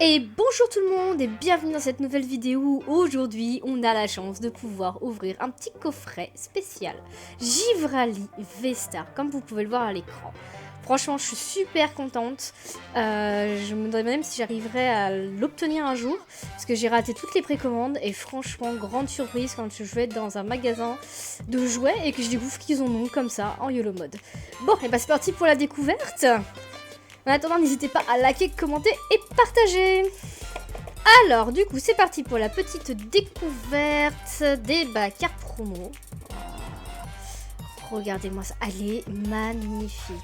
Et bonjour tout le monde et bienvenue dans cette nouvelle vidéo où aujourd'hui on a la chance de pouvoir ouvrir un petit coffret spécial Givrali V-Star comme vous pouvez le voir à l'écran. Franchement je suis super contente, je me demande même si j'arriverai à l'obtenir un jour parce que j'ai raté toutes les précommandes et franchement grande surprise quand je vais être dans un magasin de jouets et que je découvre qu'ils en ont comme ça en YOLO mode. Bon et bah c'est parti pour la découverte. En attendant, n'hésitez pas à liker, commenter et partager. Alors, du coup, c'est parti pour la petite découverte des cartes promo. Regardez-moi ça, elle est magnifique.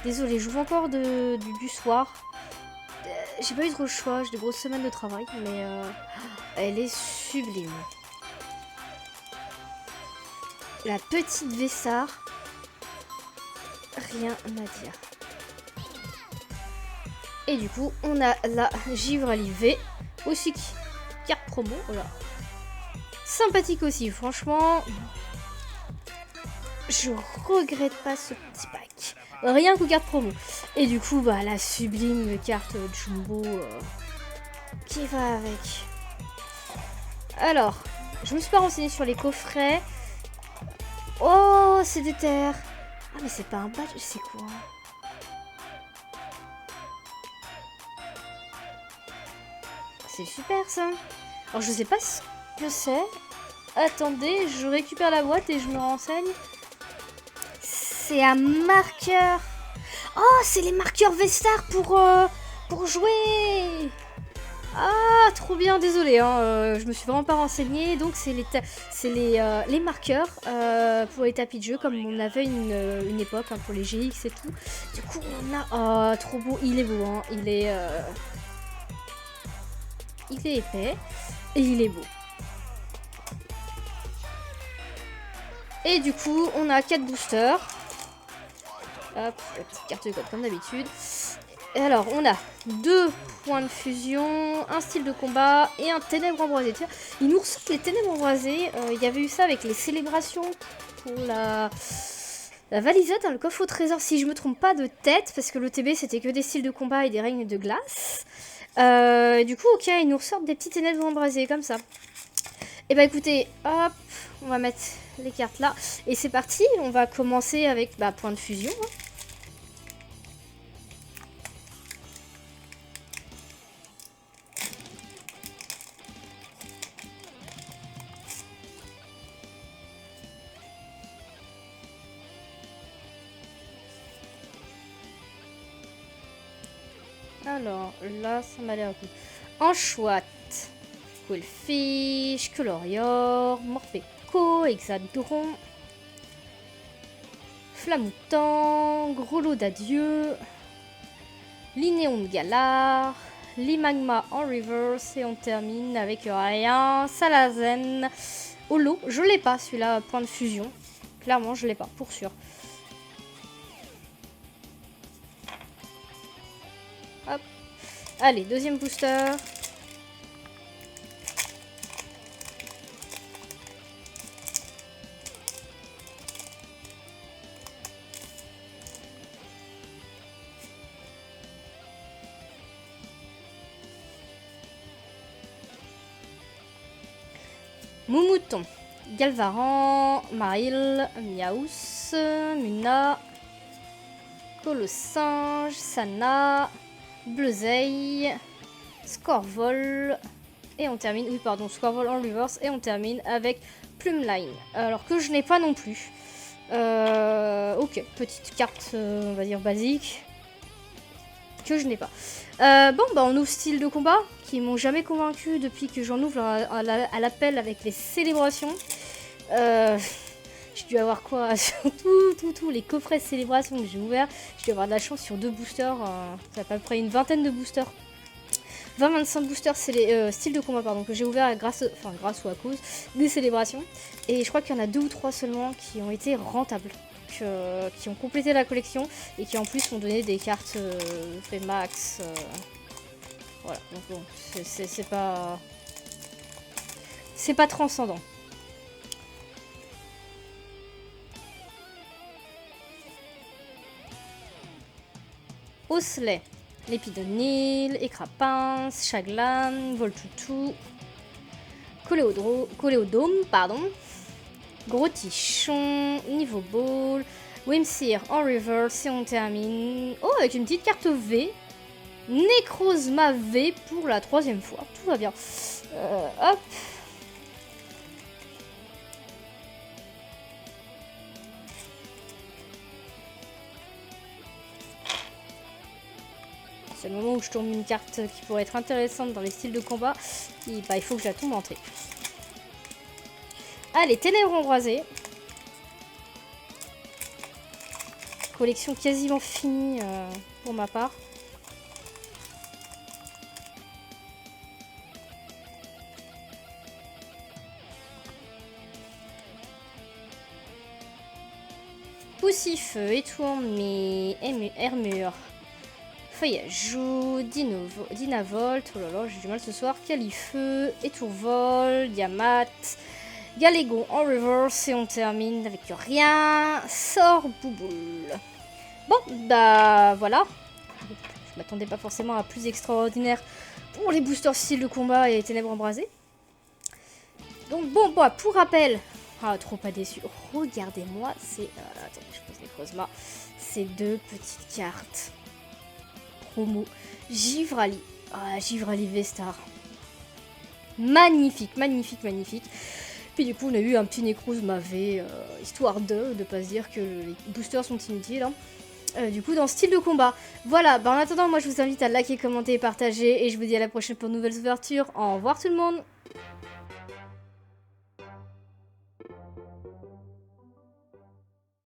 Désolée, j'ouvre encore du soir. J'ai pas eu trop le choix, j'ai des grosses semaines de travail, mais elle est sublime. La petite Vessar, rien à dire. Et du coup, on a la Givrali V, aussi carte promo, voilà. Sympathique aussi, franchement. Je regrette pas ce petit pack. Rien qu'aux cartes promo. Et du coup, bah, la sublime carte Jumbo qui va avec. Alors, je me suis pas renseignée sur les coffrets. Oh, c'est des terres. Ah, mais c'est pas un badge, c'est quoi ? C'est super ça. Alors je sais pas ce que c'est. Attendez, je récupère la boîte et je me renseigne. C'est un marqueur. Oh, c'est les marqueurs V-Star pour jouer. Ah, trop bien, désolé, hein, je me suis vraiment pas renseignée. Donc c'est les marqueurs pour les tapis de jeu comme on avait une époque hein, pour les GX et tout. Du coup on a... Oh, trop beau, il est beau, hein, il est épais et il est beau. Et du coup, on a 4 boosters. Hop, la petite carte de code comme d'habitude. Et alors, on a 2 points de fusion, un style de combat et un ténèbre embrasé. Tiens, ils nous ressortent les ténèbres embrasées. Il y avait eu ça avec les célébrations pour la valisette, hein, le coffre au trésor, si je me trompe pas de tête, parce que le TB c'était que des styles de combat et des règnes de glace. Du coup, ok, ils nous ressortent des petits ténèbres embrasés comme ça. Et bah écoutez, hop, on va mettre les cartes là. Et c'est parti, on va commencer avec point de fusion. Hein. Alors, là, ça m'a l'air cool. Enchouette, Quillfish, Colorior, Morpeko, Hexadron, Flamoutant, Grelot d'adieu, Linéon de Galar, Limagma en reverse et on termine avec rien, Salazen, Holo, je l'ai pas celui-là, point de fusion, clairement je l'ai pas, pour sûr. Hop, allez, deuxième booster. Moumouton, Galvaran, Maril, Miaus, Muna, Colossinge, Sana, Bleuzeille, Scorvol, et on termine, oui pardon, Scorvol en reverse, et on termine avec Plumeline, alors que je n'ai pas non plus. Ok, petite carte, on va dire basique, que je n'ai pas. On ouvre style de combat, qui m'ont jamais convaincu depuis que j'en ouvre à l'appel avec les célébrations. J'ai dû avoir quoi sur tous les coffrets célébrations que j'ai ouverts. J'ai dû avoir de la chance sur 2 boosters. C'est à peu près une vingtaine de boosters. 20-25 boosters style de combat pardon, que j'ai ouvert grâce ou à cause des célébrations. Et je crois qu'il y en a 2 ou 3 seulement qui ont été rentables. Qui ont complété la collection et qui en plus ont donné des cartes Max. Voilà, donc bon, c'est pas transcendant. Osley, Lépidonil, Écrapince, Chaglam, Voltoutou, Coléodome, pardon. Gros Tichon, Niveau Ball, Whimsire en reverse et on termine. Oh, avec une petite carte V. Necrozma V pour la 3e fois. Tout va bien. Hop. C'est le moment où je tourne une carte qui pourrait être intéressante dans les styles de combat. Et bah, il faut que je la tombe entrée. Allez, Ténèbres embrasées. Collection quasiment finie pour ma part. Poussifeu, Étourné, Hermure, Feuillage, Dinavolt, oh là là, j'ai du mal ce soir, Califeu, Étourvol, Diamat, Galégon en reverse et on termine avec rien, Sort Bouboule. Bon, bah voilà. Je m'attendais pas forcément à plus extraordinaire pour les boosters style de combat et Ténèbres embrasées. Donc bon, bah, pour rappel, ah, trop pas déçu. Regardez-moi, c'est... attendez, je pose les Necrozma. Ces 2 petites cartes. Promo. Givrali. Ah, Givrali V-Star. Magnifique, magnifique, magnifique. Puis du coup, on a eu un petit Necrozma V, histoire de pas se dire que les boosters sont inutiles. Hein. Du coup, dans style de combat. Voilà, bah en attendant, moi je vous invite à liker, commenter et partager. Et je vous dis à la prochaine pour de nouvelles ouvertures. Au revoir tout le monde!